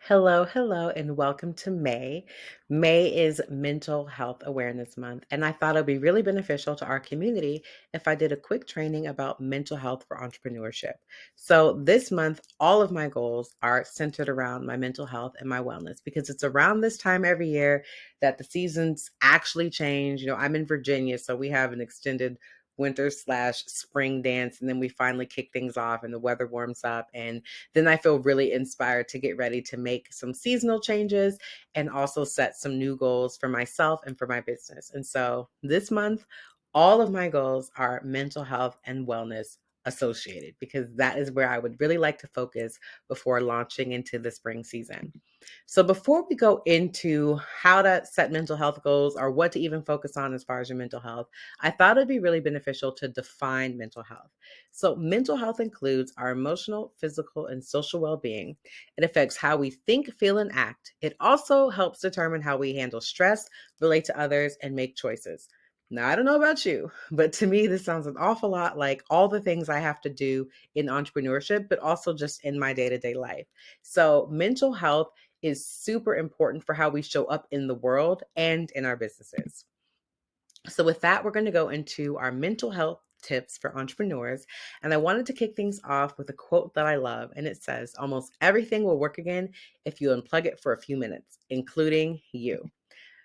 Hello, hello, and welcome to May. May is Mental Health Awareness Month, and I thought it would be really beneficial to our community if I did a quick training about mental health for entrepreneurship. So, this month, all of my goals are centered around my mental health and my wellness because it's around this time every year that the seasons actually change. I'm in Virginia, so we have an extended winter/spring dance, and then we finally kick things off and the weather warms up, and then I feel really inspired to get ready to make some seasonal changes and also set some new goals for myself and for my business. And so this month, all of my goals are mental health and wellness associated because that is where I would really like to focus before launching into the spring season. So, before we go into how to set mental health goals or what to even focus on as far as your mental health, I thought it'd be really beneficial to define mental health. So, mental health includes our emotional, physical, and social well being. It affects how we think, feel, and act. It also helps determine how we handle stress, relate to others, and make choices. Now, I don't know about you, but to me, this sounds an awful lot like all the things I have to do in entrepreneurship, but also just in my day to day life. So, mental health is super important for how we show up in the world and in our businesses. So, with that, we're going to go into our mental health tips for entrepreneurs. And I wanted to kick things off with a quote that I love. And it says, "Almost everything will work again if you unplug it for a few minutes, including you."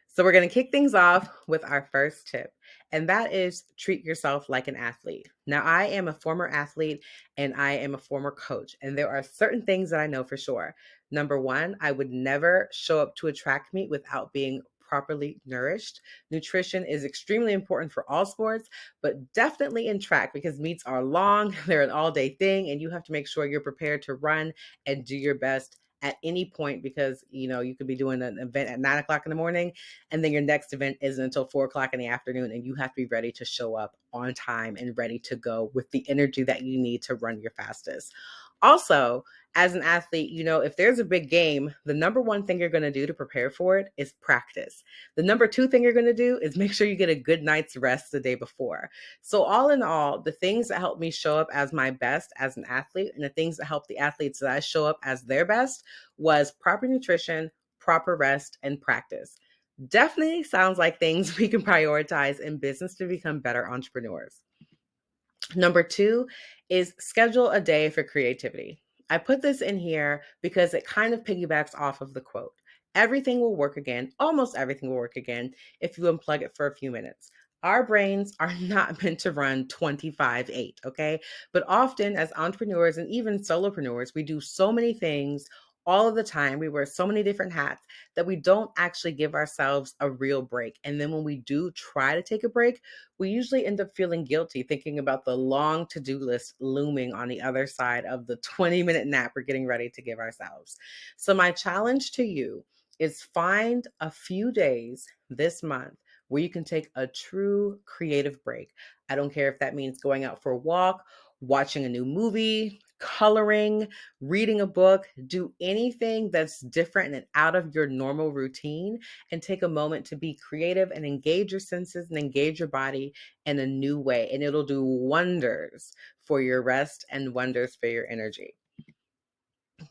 So, we're going to kick things off with our first tip, and that is treat yourself like an athlete. Now, I am a former athlete and I am a former coach, and there are certain things that I know for sure. Number one, I would never show up to a track meet without being properly nourished. Nutrition is extremely important for all sports, but definitely in track because meets are long, they're an all day thing, and you have to make sure you're prepared to run and do your best at any point because you could be doing an event at 9 o'clock in the morning and then your next event isn't until 4 o'clock in the afternoon, and you have to be ready to show up on time and ready to go with the energy that you need to run your fastest. Also, as an athlete, if there's a big game, the number one thing you're going to do to prepare for it is practice. The number two thing you're going to do is make sure you get a good night's rest the day before. So, all in all, the things that help me show up as my best as an athlete and the things that help the athletes that I show up as their best was proper nutrition, proper rest, and practice. Definitely sounds like things we can prioritize in business to become better entrepreneurs. Number two is schedule a day for creativity. I put this in here because it kind of piggybacks off of the quote. Everything will work again, almost everything will work again if you unplug it for a few minutes. Our brains are not meant to run 25/8, okay? But often as entrepreneurs and even solopreneurs, we do so many things all of the time. We wear so many different hats that we don't actually give ourselves a real break. And then when we do try to take a break, we usually end up feeling guilty thinking about the long to do list looming on the other side of the 20-minute nap we're getting ready to give ourselves. So, my challenge to you is find a few days this month where you can take a true creative break. I don't care if that means going out for a walk, watching a new movie, coloring, reading a book, do anything that's different and out of your normal routine and take a moment to be creative and engage your senses and engage your body in a new way. And it'll do wonders for your rest and wonders for your energy.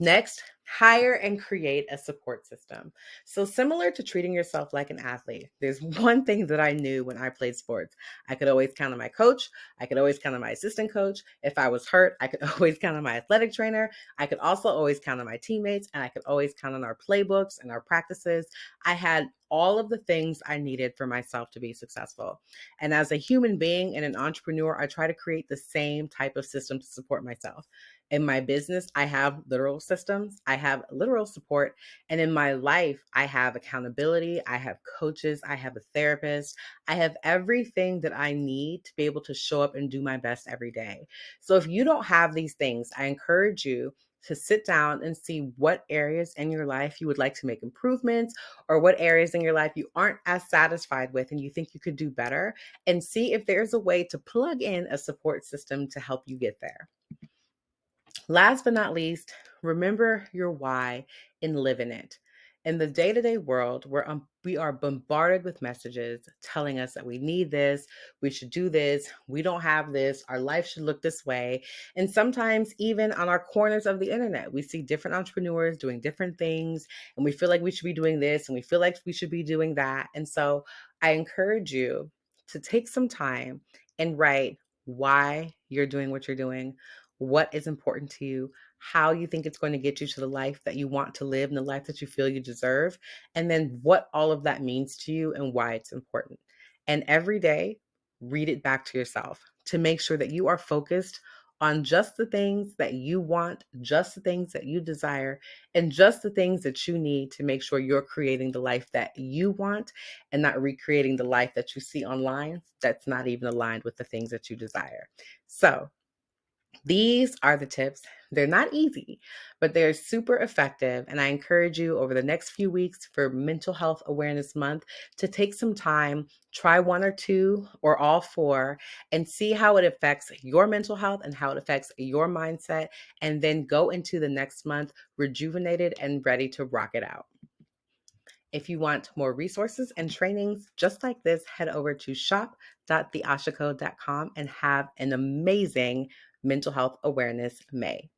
Next, hire and create a support system. So, similar to treating yourself like an athlete, there's one thing that I knew when I played sports. I could always count on my coach. I could always count on my assistant coach. If I was hurt, I could always count on my athletic trainer. I could also always count on my teammates, and I could always count on our playbooks and our practices. I had all of the things I needed for myself to be successful. And as a human being and an entrepreneur, I try to create the same type of system to support myself. In my business, I have literal systems, I have literal support. And in my life, I have accountability, I have coaches, I have a therapist, I have everything that I need to be able to show up and do my best every day. So if you don't have these things, I encourage you to sit down and see what areas in your life you would like to make improvements or what areas in your life you aren't as satisfied with and you think you could do better, and see if there's a way to plug in a support system to help you get there. Last but not least, remember your why and live in it. In the day-to-day world, we are bombarded with messages telling us that we need this, we should do this, we don't have this, our life should look this way. And sometimes, even on our corners of the internet, we see different entrepreneurs doing different things, and we feel like we should be doing this, and we feel like we should be doing that. And so, I encourage you to take some time and write why you're doing what you're doing, what is important to you, how you think it's going to get you to the life that you want to live and the life that you feel you deserve, and then what all of that means to you and why it's important. And every day, read it back to yourself to make sure that you are focused on just the things that you want, just the things that you desire, and just the things that you need to make sure you're creating the life that you want and not recreating the life that you see online that's not even aligned with the things that you desire. So, these are the tips. They're not easy, but they're super effective. And I encourage you over the next few weeks for Mental Health Awareness Month to take some time, try one or two or all four, and see how it affects your mental health and how it affects your mindset. And then go into the next month rejuvenated and ready to rock it out. If you want more resources and trainings just like this, head over to shop.theashacode.com and have an amazing Mental Health Awareness May.